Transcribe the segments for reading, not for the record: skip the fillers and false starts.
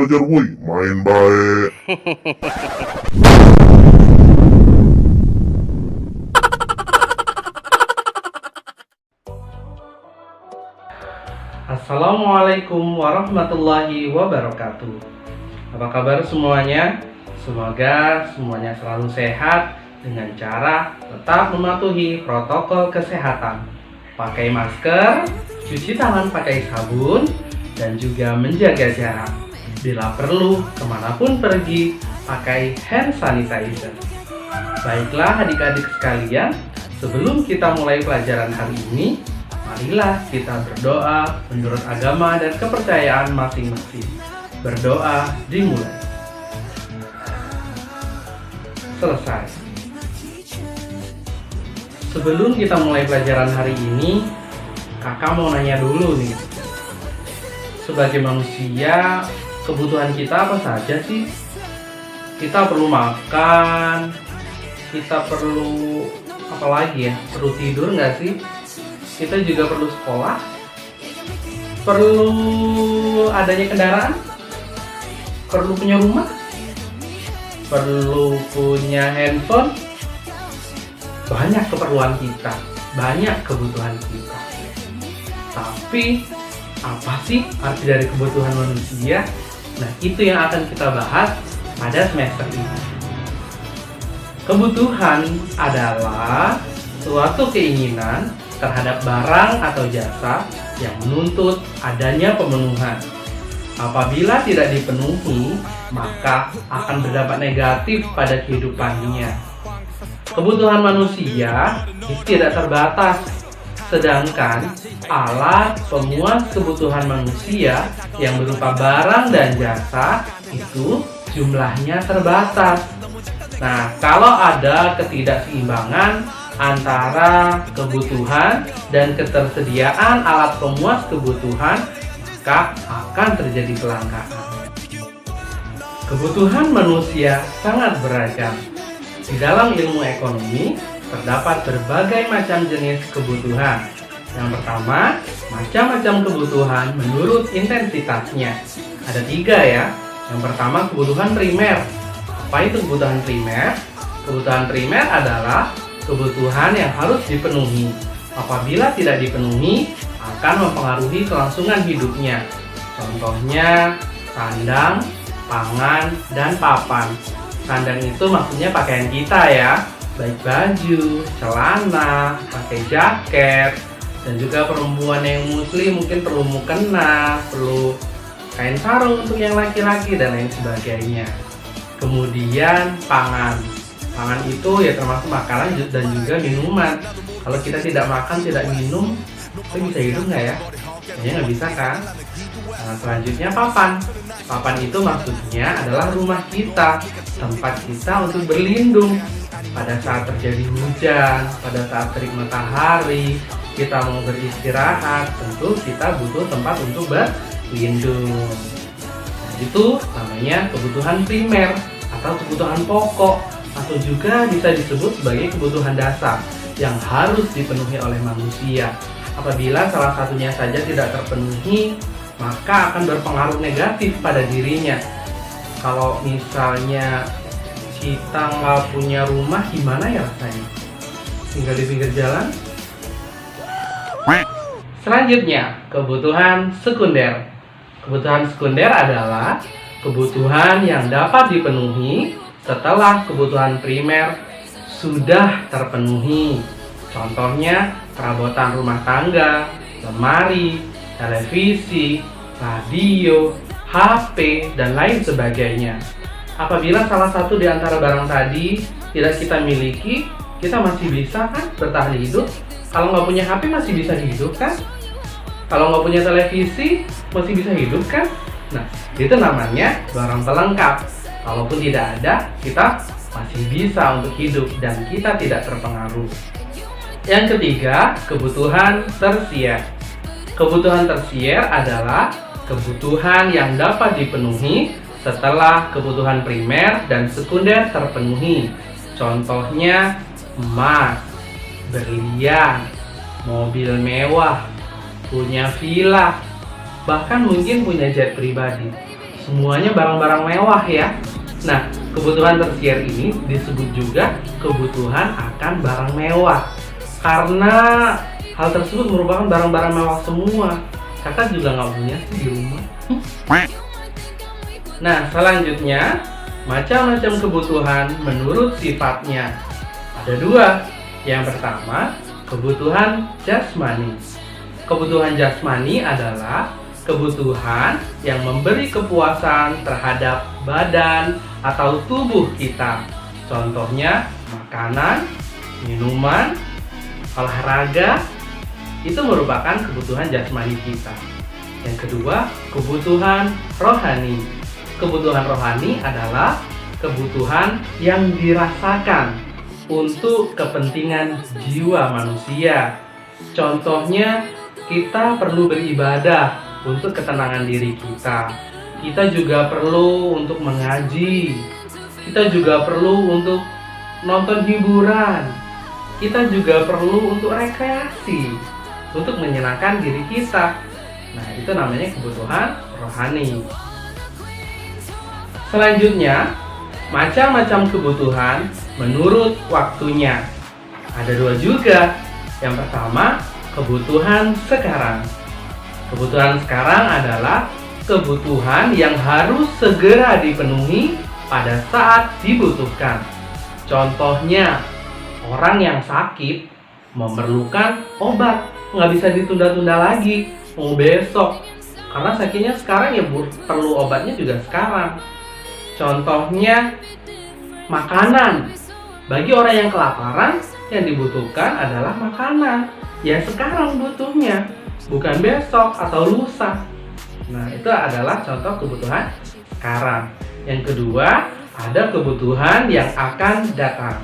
belajar woi, main baik. Assalamualaikum warahmatullahi wabarakatuh. Apa kabar semuanya? Semoga semuanya selalu sehat dengan cara tetap mematuhi protokol kesehatan. Pakai masker, cuci tangan pakai sabun, dan juga menjaga jarak. Bila perlu, kemanapun pergi, pakai hand sanitizer. Baiklah adik-adik sekalian, sebelum kita mulai pelajaran hari ini, marilah kita berdoa menurut agama dan kepercayaan masing-masing. Berdoa dimulai. Selesai. Sebelum kita mulai pelajaran hari ini, kakak mau nanya dulu nih. Sebagai manusia, kebutuhan kita apa saja sih? Kita perlu makan, kita perlu apa lagi ya? Perlu tidur nggak sih? Kita juga perlu sekolah, perlu adanya kendaraan, perlu punya rumah, perlu punya handphone. Banyak keperluan kita, banyak kebutuhan kita. Tapi apa sih arti dari kebutuhan manusia? Nah, itu yang akan kita bahas pada semester ini. Kebutuhan adalah suatu keinginan terhadap barang atau jasa yang menuntut adanya pemenuhan. Apabila tidak dipenuhi, maka akan berdampak negatif pada kehidupannya. Kebutuhan manusia tidak terbatas, sedangkan alat pemuas kebutuhan manusia yang berupa barang dan jasa itu jumlahnya terbatas. Nah, kalau ada ketidakseimbangan antara kebutuhan dan ketersediaan alat pemuas kebutuhan, maka akan terjadi kelangkaan. Kebutuhan manusia sangat beragam. Di dalam ilmu ekonomi, terdapat berbagai macam jenis kebutuhan. Yang pertama, macam-macam kebutuhan menurut intensitasnya. Ada 3 ya. Yang pertama, kebutuhan primer. Apa itu kebutuhan primer? Kebutuhan primer adalah kebutuhan yang harus dipenuhi. Apabila tidak dipenuhi, akan mempengaruhi kelangsungan hidupnya. Contohnya, sandang, pangan, dan papan. Sandang itu maksudnya pakaian kita ya, baik baju, celana, pakai jaket, dan juga perempuan yang muslim mungkin perlu mukena, perlu kain sarung untuk yang laki-laki dan lain sebagainya. Kemudian pangan. Pangan itu ya termasuk makanan dan juga minuman. Kalau kita tidak makan, tidak minum, kita bisa hidup nggak ya? Kayaknya nggak bisa kan? Nah, selanjutnya papan. Papan itu maksudnya adalah rumah kita, tempat kita untuk berlindung. Pada saat terjadi hujan, pada saat terik matahari, kita mau beristirahat, tentu kita butuh tempat untuk berlindung. Nah, itu namanya kebutuhan primer atau kebutuhan pokok, atau juga bisa disebut sebagai kebutuhan dasar yang harus dipenuhi oleh manusia. Apabila salah satunya saja tidak terpenuhi, maka akan berpengaruh negatif pada dirinya. Kalau misalnya kita nggak punya rumah, gimana ya rasanya? Tinggal di pinggir jalan? Selanjutnya, kebutuhan sekunder. Kebutuhan sekunder adalah kebutuhan yang dapat dipenuhi setelah kebutuhan primer sudah terpenuhi. Contohnya, perabotan rumah tangga, lemari, televisi, radio, HP, dan lain sebagainya. Apabila salah satu di antara barang tadi tidak kita miliki, kita masih bisa kan bertahan hidup? Kalau nggak punya HP masih bisa hidup kan? Kalau nggak punya televisi masih bisa hidup kan? Nah, itu namanya barang pelengkap. Kalaupun tidak ada, kita masih bisa untuk hidup dan kita tidak terpengaruh. Yang ketiga, kebutuhan tersier. Kebutuhan tersier adalah kebutuhan yang dapat dipenuhi setelah kebutuhan primer dan sekunder terpenuhi. Contohnya emas, berlian, mobil mewah, punya villa, bahkan mungkin punya jet pribadi. semuanya barang-barang mewah ya. Nah, kebutuhan tersier ini disebut juga kebutuhan akan barang mewah. Karena hal tersebut merupakan barang-barang mewah semua. Kakak juga nggak punya sih di rumah. Nah, selanjutnya, macam-macam kebutuhan menurut sifatnya. Ada dua. Yang pertama, kebutuhan jasmani. Kebutuhan jasmani adalah kebutuhan yang memberi kepuasan terhadap badan atau tubuh kita. Contohnya, makanan, minuman, olahraga, itu merupakan kebutuhan jasmani kita. Yang kedua, kebutuhan rohani. Kebutuhan rohani adalah kebutuhan yang dirasakan untuk kepentingan jiwa manusia. Contohnya, kita perlu beribadah untuk ketenangan diri kita. Kita juga perlu untuk mengaji. Kita juga perlu untuk nonton hiburan. Kita juga perlu untuk rekreasi, untuk menyenangkan diri kita. Nah, itu namanya kebutuhan rohani. Selanjutnya, macam-macam kebutuhan menurut waktunya. Ada dua juga. Yang pertama, kebutuhan sekarang. Kebutuhan sekarang adalah kebutuhan yang harus segera dipenuhi pada saat dibutuhkan. Contohnya, orang yang sakit memerlukan obat, nggak bisa ditunda-tunda lagi, mau besok. Karena sakitnya sekarang ya perlu obatnya juga sekarang. Contohnya, makanan. Bagi orang yang kelaparan, yang dibutuhkan adalah makanan. Ya sekarang butuhnya, bukan besok atau lusa. Nah, itu adalah contoh kebutuhan sekarang. Yang kedua, ada kebutuhan yang akan datang.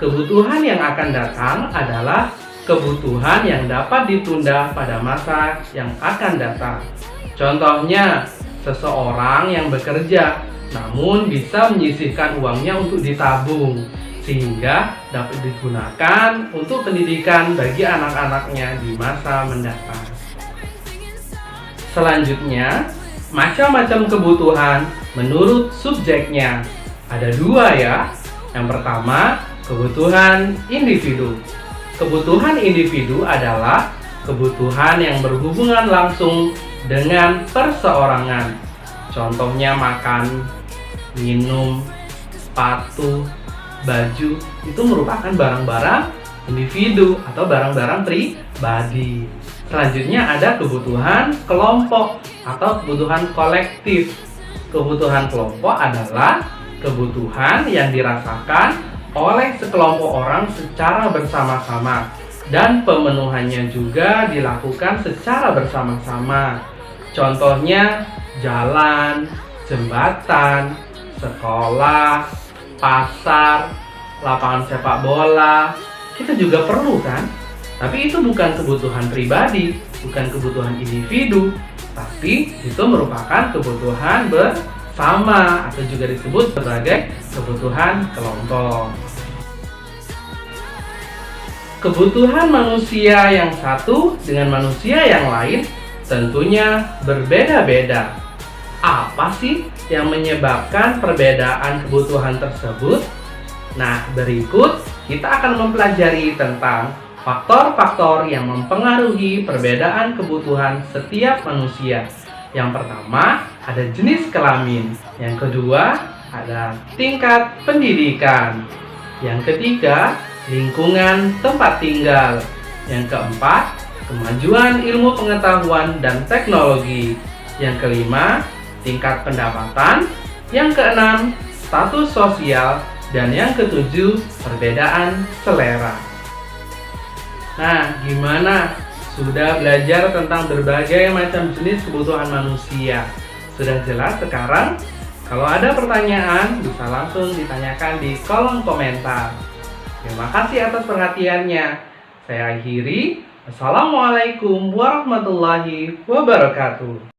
Kebutuhan yang akan datang adalah kebutuhan yang dapat ditunda pada masa yang akan datang. Contohnya, seseorang yang bekerja namun bisa menyisihkan uangnya untuk ditabung sehingga dapat digunakan untuk pendidikan bagi anak-anaknya di masa mendatang. Selanjutnya, macam-macam kebutuhan menurut subjeknya. Ada dua ya. Yang pertama, kebutuhan individu. Kebutuhan individu adalah kebutuhan yang berhubungan langsung dengan perseorangan. Contohnya makan, minum, sepatu, baju, itu merupakan barang-barang individu atau barang-barang pribadi. Selanjutnya ada kebutuhan kelompok atau kebutuhan kolektif. Kebutuhan kelompok adalah kebutuhan yang dirasakan oleh sekelompok orang secara bersama-sama dan pemenuhannya juga dilakukan secara bersama-sama. Contohnya jalan, jembatan, sekolah, pasar, lapangan sepak bola. Kita juga perlu kan? Tapi itu bukan kebutuhan pribadi, bukan kebutuhan individu, tapi itu merupakan kebutuhan bersama atau juga disebut sebagai kebutuhan kelompok. Kebutuhan manusia yang satu dengan manusia yang lain tentunya berbeda-beda. Apa sih yang menyebabkan perbedaan kebutuhan tersebut? Nah, berikut kita akan mempelajari tentang faktor-faktor yang mempengaruhi perbedaan kebutuhan setiap manusia. Yang pertama, ada jenis kelamin. Yang kedua, ada tingkat pendidikan. Yang ketiga, lingkungan tempat tinggal. Yang keempat, kemajuan ilmu pengetahuan dan teknologi. Yang kelima, tingkat pendapatan. Yang keenam, status sosial. Dan yang ketujuh, perbedaan selera. Nah, gimana? Sudah belajar tentang berbagai macam jenis kebutuhan manusia? Sudah jelas sekarang? Kalau ada pertanyaan, bisa langsung ditanyakan di kolom komentar. Terima kasih atas perhatiannya. Saya akhiri. Assalamualaikum warahmatullahi wabarakatuh.